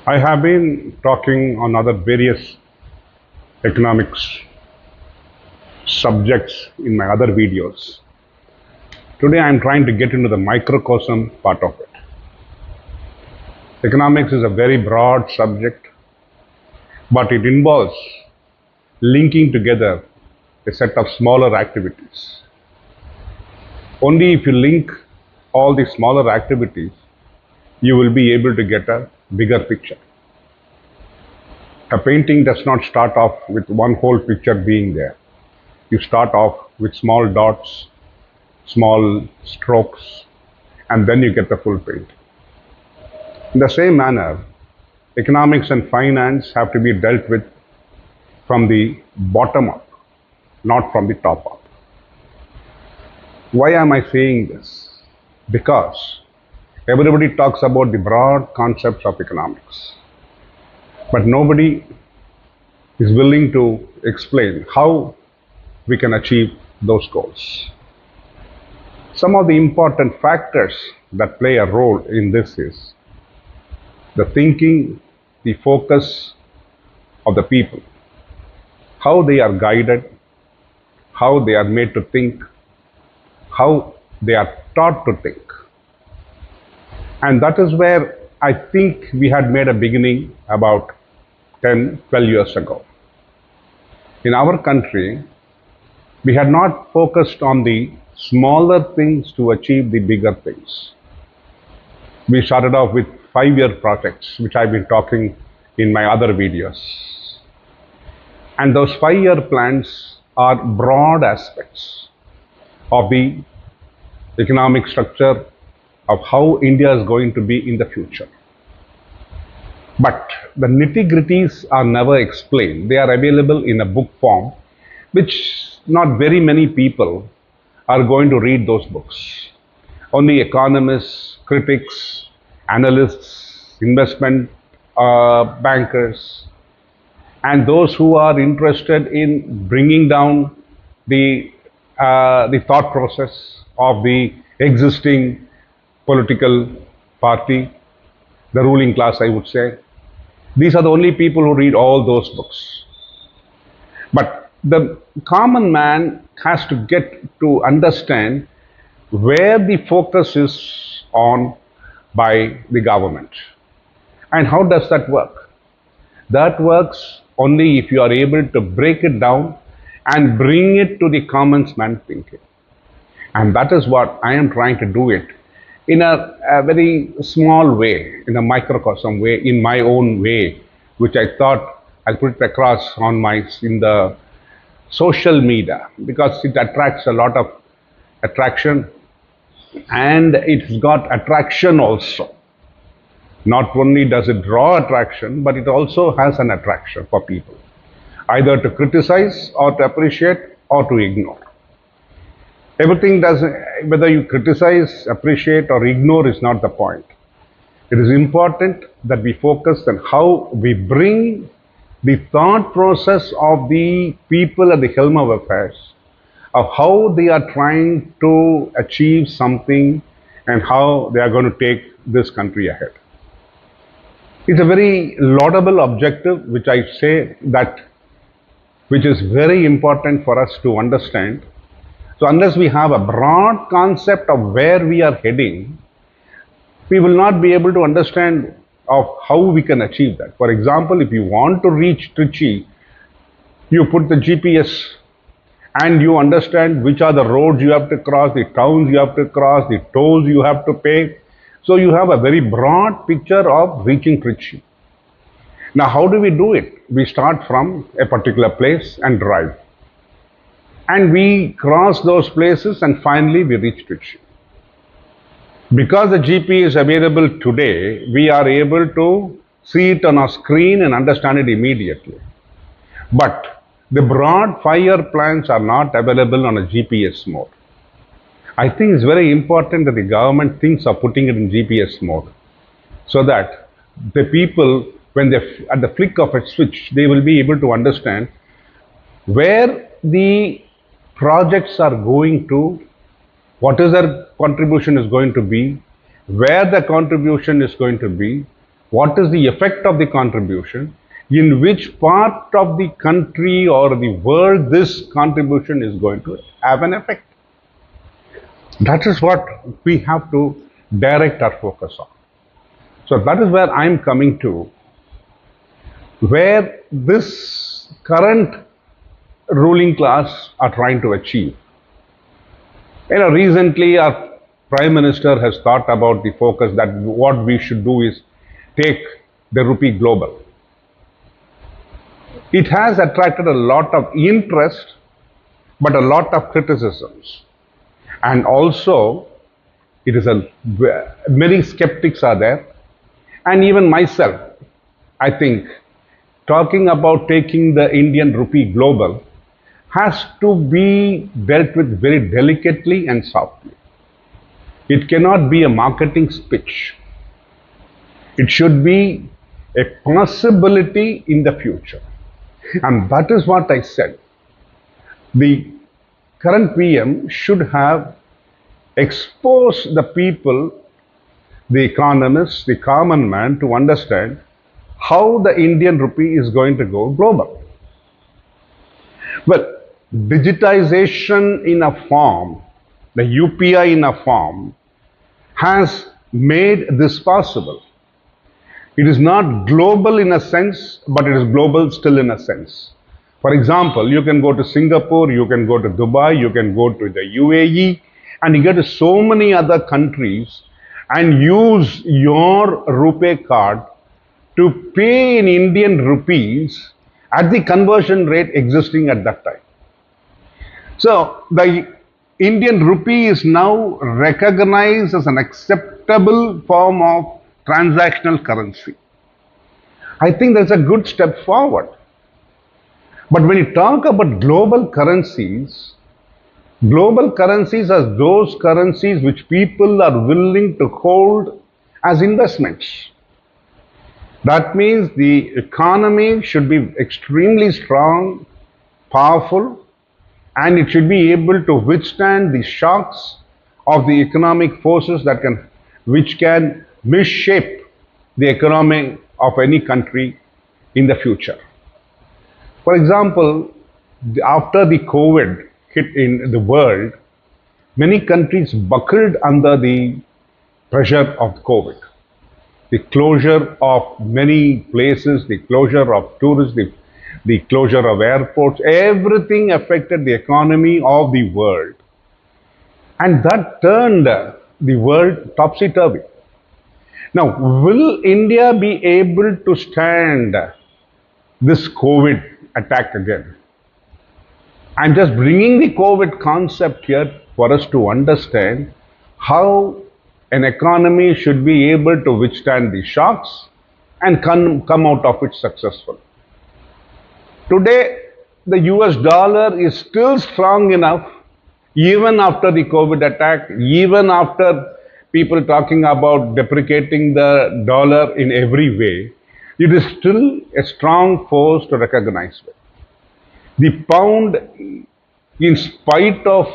I have been talking on other various economics subjects in my other videos. Today I am trying to get into the microcosm part of it. Economics is a very broad subject, but it involves linking together a set of smaller activities. Only if you link all the smaller activities, you will be able to get a bigger picture. A painting does not start off with one whole picture being there. You start off with small dots, small strokes, and then you get the full paint. In the same manner, economics and finance have to be dealt with from the bottom up, not from the top up. Why am I saying this? Because everybody talks about the broad concepts of economics, but nobody is willing to explain how we can achieve those goals. Some of the important factors that play a role in this is the thinking, the focus of the people, how they are guided, how they are made to think, how they are taught to think. And that is where I think we had made a beginning about 10, 12 years ago. In our country, we had not focused on the smaller things to achieve the bigger things. We started off with 5-year projects, which I've been talking in my other videos. And those 5-year plans are broad aspects of the economic structure of how India is going to be in the future. But the nitty-gritties are never explained. They are available in a book form, which not very many people are going to read those books. Only economists, critics, analysts, investment bankers, and those who are interested in bringing down the thought process of the existing political party, the ruling class, I would say. These are the only people who read all those books. But the common man has to get to understand where the focus is on by the government. And how does that work? That works only if you are able to break it down and bring it to the common man thinking. And that is what I am trying to do it in a very small way, in a microcosm way, in my own way, which I thought I'll put it across in the social media, because it attracts a lot of attraction, and it's got attraction also. Not only does it draw attraction, but it also has an attraction for people, either to criticize or to appreciate or to ignore. Everything does, whether you criticize, appreciate, or ignore is not the point. It is important that we focus on how we bring the thought process of the people at the helm of affairs, of how they are trying to achieve something and how they are going to take this country ahead. It's a very laudable objective, which I say that, which is very important for us to understand. So unless we have a broad concept of where we are heading, we will not be able to understand of how we can achieve that. For example, if you want to reach Trichy, you put the GPS and you understand which are the roads you have to cross, the towns you have to cross, the tolls you have to pay. So you have a very broad picture of reaching Trichy. Now, how do we do it? We start from a particular place and drive. And we cross those places and finally we reach Trichy. Because the GP is available today, we are able to see it on our screen and understand it immediately. But the broad 5-year plans are not available on a GPS mode. I think it's very important that the government thinks of putting it in GPS mode, so that the people, when they at the flick of a switch, they will be able to understand where the projects are going to, what is their contribution is going to be, where the contribution is going to be, what is the effect of the contribution, in which part of the country or the world this contribution is going to have an effect. That is what we have to direct our focus on. So that is where I'm coming to, where this current ruling class are trying to achieve. Recently our Prime Minister has thought about the focus that what we should do is take the rupee global. It has attracted a lot of interest, but a lot of criticisms. And also, it is many skeptics are there. And even myself, I think, talking about taking the Indian rupee global has to be dealt with very delicately and softly. It cannot be a marketing speech. It should be a possibility in the future. And that is what I said. The current PM should have exposed the people, the economists, the common man, to understand how the Indian rupee is going to go global. Well, digitization in a form, the UPI in a form, has made this possible. It is not global in a sense, but it is global still in a sense. For example, you can go to Singapore, you can go to Dubai, you can go to the UAE, and you get to so many other countries and use your RuPay card to pay in Indian rupees at the conversion rate existing at that time. So the Indian rupee is now recognized as an acceptable form of transactional currency. I think that's a good step forward. But when you talk about global currencies are those currencies which people are willing to hold as investments. That means the economy should be extremely strong, powerful, and it should be able to withstand the shocks of the economic forces which can misshape the economy of any country in the future. For example, after the COVID hit in the world, many countries buckled under the pressure of COVID. The closure of many places, the closure of tourists, the closure of airports, everything affected the economy of the world. And that turned the world topsy-turvy. Now, will India be able to stand this COVID attack again? I'm just bringing the COVID concept here for us to understand how an economy should be able to withstand the shocks and come out of it successful. Today, the US dollar is still strong enough, even after the COVID attack, even after people talking about deprecating the dollar in every way, it is still a strong force to recognize with. The pound, in spite of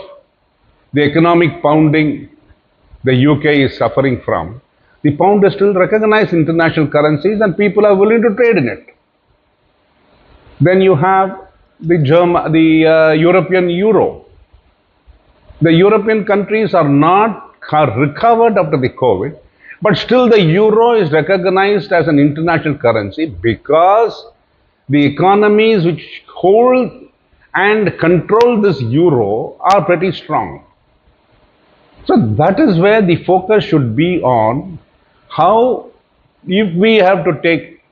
the economic pounding the UK is suffering from, the pound is still recognized international currencies and people are willing to trade in it. Then you have the European euro. The European countries are recovered after the COVID, but still the euro is recognized as an international currency because the economies which hold and control this euro are pretty strong. So that is where the focus should be on how, if we have to take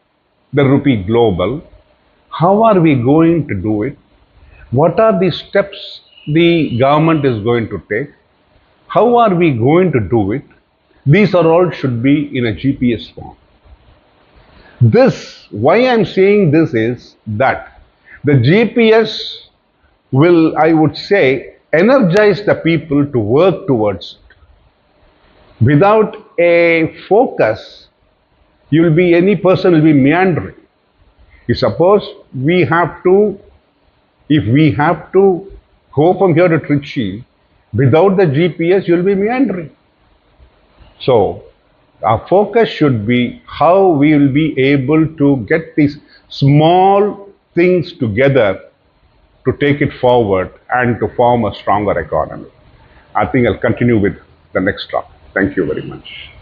the rupee global, how are we going to do it? What are the steps the government is going to take? How are we going to do it? These are all should be in a GPS form. Why I'm saying this is that the GPS will, I would say, energize the people to work towards it. Without a focus, any person will be meandering. You suppose if we have to go from here to Trichy, without the GPS, you'll be meandering. So, Our focus should be how we will be able to get these small things together to take it forward and to form a stronger economy. I think I'll continue with the next talk. Thank you very much.